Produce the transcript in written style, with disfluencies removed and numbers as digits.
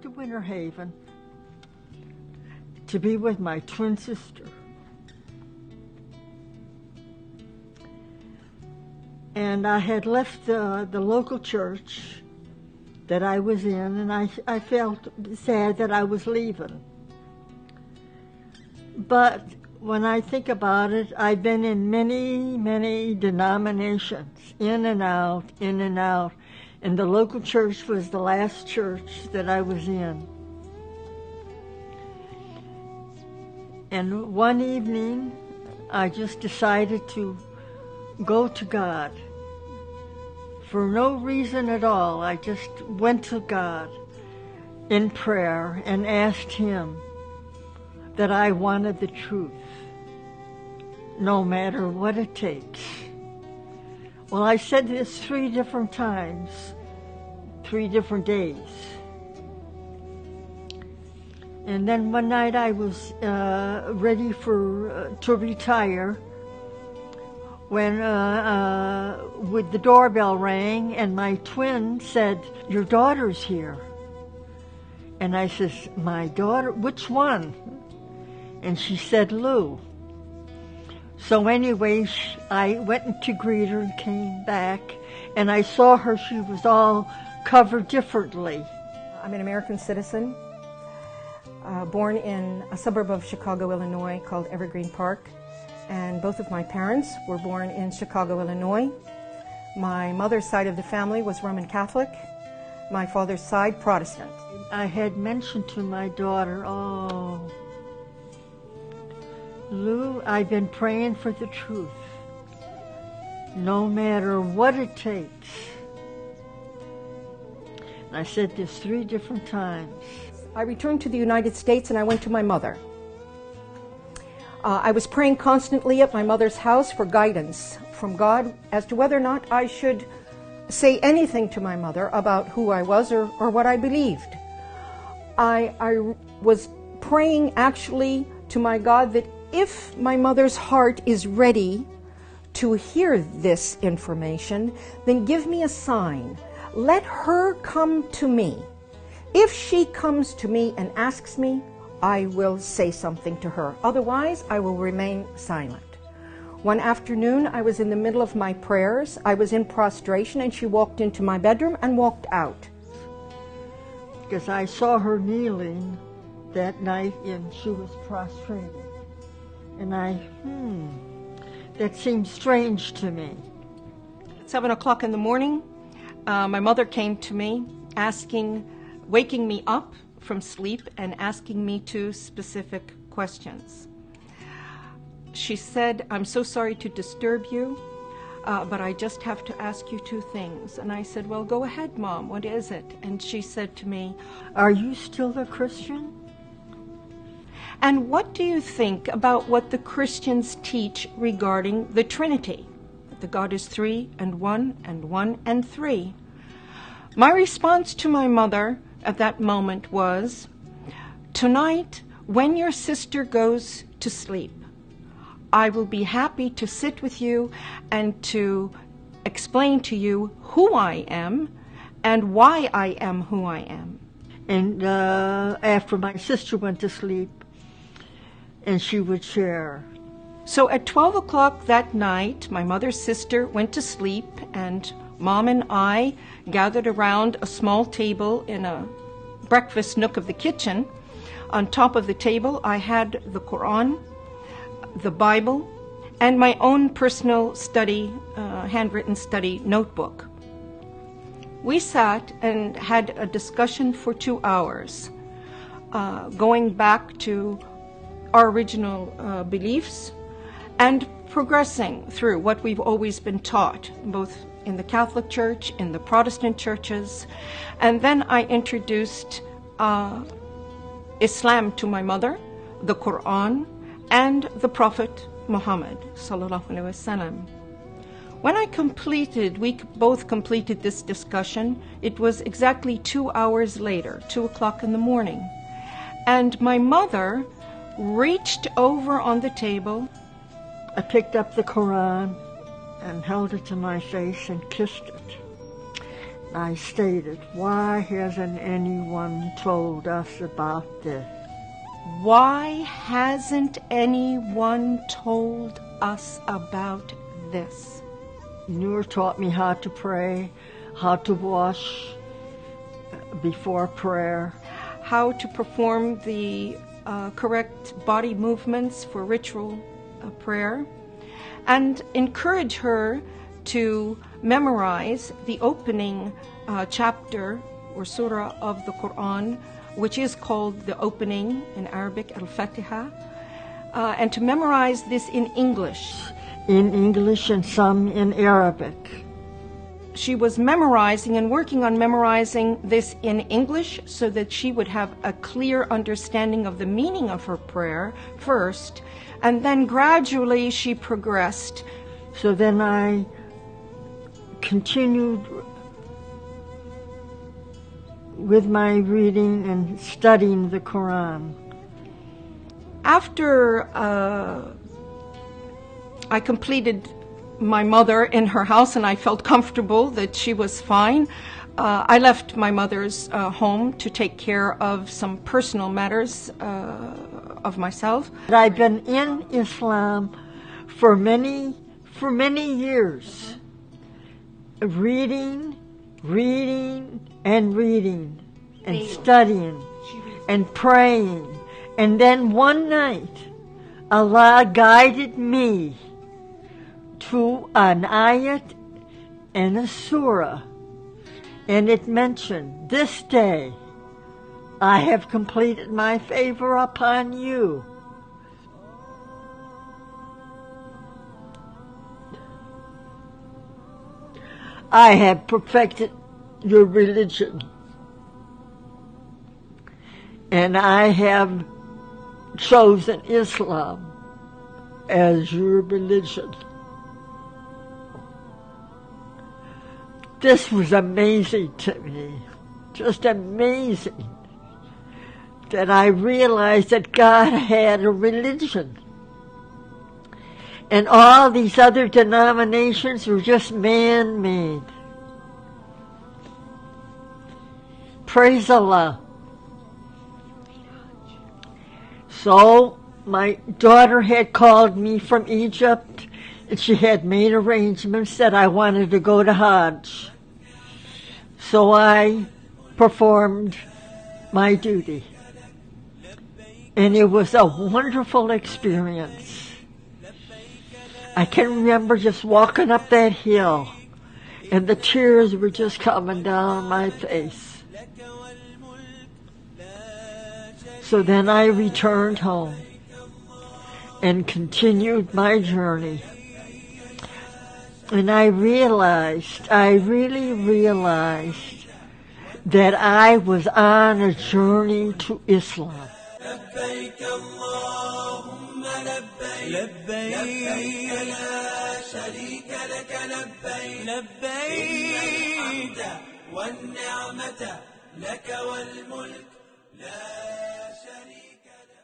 to Winter Haven to be with my twin sister. And I had left the local church that I was in, and I felt sad that I was leaving. But when I think about it, I've been in many, many denominations, in and out, and the local church was the last church that I was in. And one evening, I just decided to go to God. For no reason at all, I just went to God in prayer and asked Him that I wanted the truth, no matter what it takes. Well, I said this 3 different times, 3 different days. And then one night I was ready to retire when with the doorbell rang and my twin said, "Your daughter's here." And I says, "My daughter? Which one?" And she said, "Lou." So anyway, I went to greet her and came back, and I saw her. She was all covered differently. I'm an American citizen, born in a suburb of Chicago, Illinois, called Evergreen Park. And both of my parents were born in Chicago, Illinois. My mother's side of the family was Roman Catholic. My father's side, Protestant. I had mentioned to my daughter, "Oh, Lou, I've been praying for the truth, no matter what it takes." And I said this 3 different times. I returned to the United States and I went to my mother. I was praying constantly at my mother's house for guidance from God as to whether or not I should say anything to my mother about who I was or what I believed. I was praying actually to my God that if my mother's heart is ready to hear this information, then give me a sign. Let her come to me. If she comes to me and asks me, I will say something to her. Otherwise, I will remain silent. One afternoon, I was in the middle of my prayers. I was in prostration, and she walked into my bedroom and walked out. Because I saw her kneeling that night, and she was prostrated. And that seemed strange to me. At 7 o'clock in the morning, my mother came to me, waking me up from sleep and asking me 2 specific questions. She said, "I'm so sorry to disturb you, but I just have to ask you 2 things." And I said, "Well, go ahead, Mom, what is it?" And she said to me, "Are you still a Christian? And what do you think about what the Christians teach regarding the Trinity? That God is 3 and 1 and 1 and 3. My response to my mother at that moment was, "Tonight, when your sister goes to sleep, I will be happy to sit with you and to explain to you who I am and why I am who I am." And after my sister went to sleep, and she would share. So at 12 o'clock that night, my mother's sister went to sleep, and Mom and I gathered around a small table in a breakfast nook of the kitchen. On top of the table, I had the Quran, the Bible, and my own personal study, handwritten study notebook. We sat and had a discussion for 2 hours, going back to our original beliefs and progressing through what we've always been taught, both in the Catholic Church, in the Protestant churches. And then I introduced Islam to my mother, the Quran, and the Prophet Muhammad sallallahu alaihi wasallam. When we both completed this discussion, it was exactly 2 hours later, 2 o'clock in the morning. And my mother reached over on the table. I picked up the Quran and held it to my face and kissed it. I stated, why hasn't anyone told us about this? Why hasn't anyone told us about this? Noor taught me how to pray, how to wash before prayer, How to perform the correct body movements for ritual prayer, and encourage her to memorize the opening chapter or surah of the Quran, which is called the opening in Arabic, Al-Fatiha, and to memorize this in English. in English and some in Arabic. She was memorizing and working on memorizing this in English so that she would have a clear understanding of the meaning of her prayer first, and then gradually she progressed. So then I continued with my reading and studying the Quran. After I completed my mother in her house and I felt comfortable that she was fine, I left my mother's home to take care of some personal matters of myself. I've been in Islam for many years, reading and studying and praying. And then one night, Allah guided me to an ayat and a surah, and it mentioned, "This day I have completed my favor upon you." I have perfected your religion, and I have chosen Islam as your religion. This was amazing to me, just amazing, that I realized that God had a religion. And all these other denominations were just man-made. Praise Allah. So my daughter had called me from Egypt, and she had made arrangements that I wanted to go to Hajj. So I performed my duty. And it was a wonderful experience. I can remember just walking up that hill, and the tears were just coming down my face. So then I returned home and continued my journey. And I really realized that I was on a journey to Islam. لبيك اللهم لبيك لبيك لا شريك لك لبيك لبيك الحمد والنعمة لك والملك لا شريك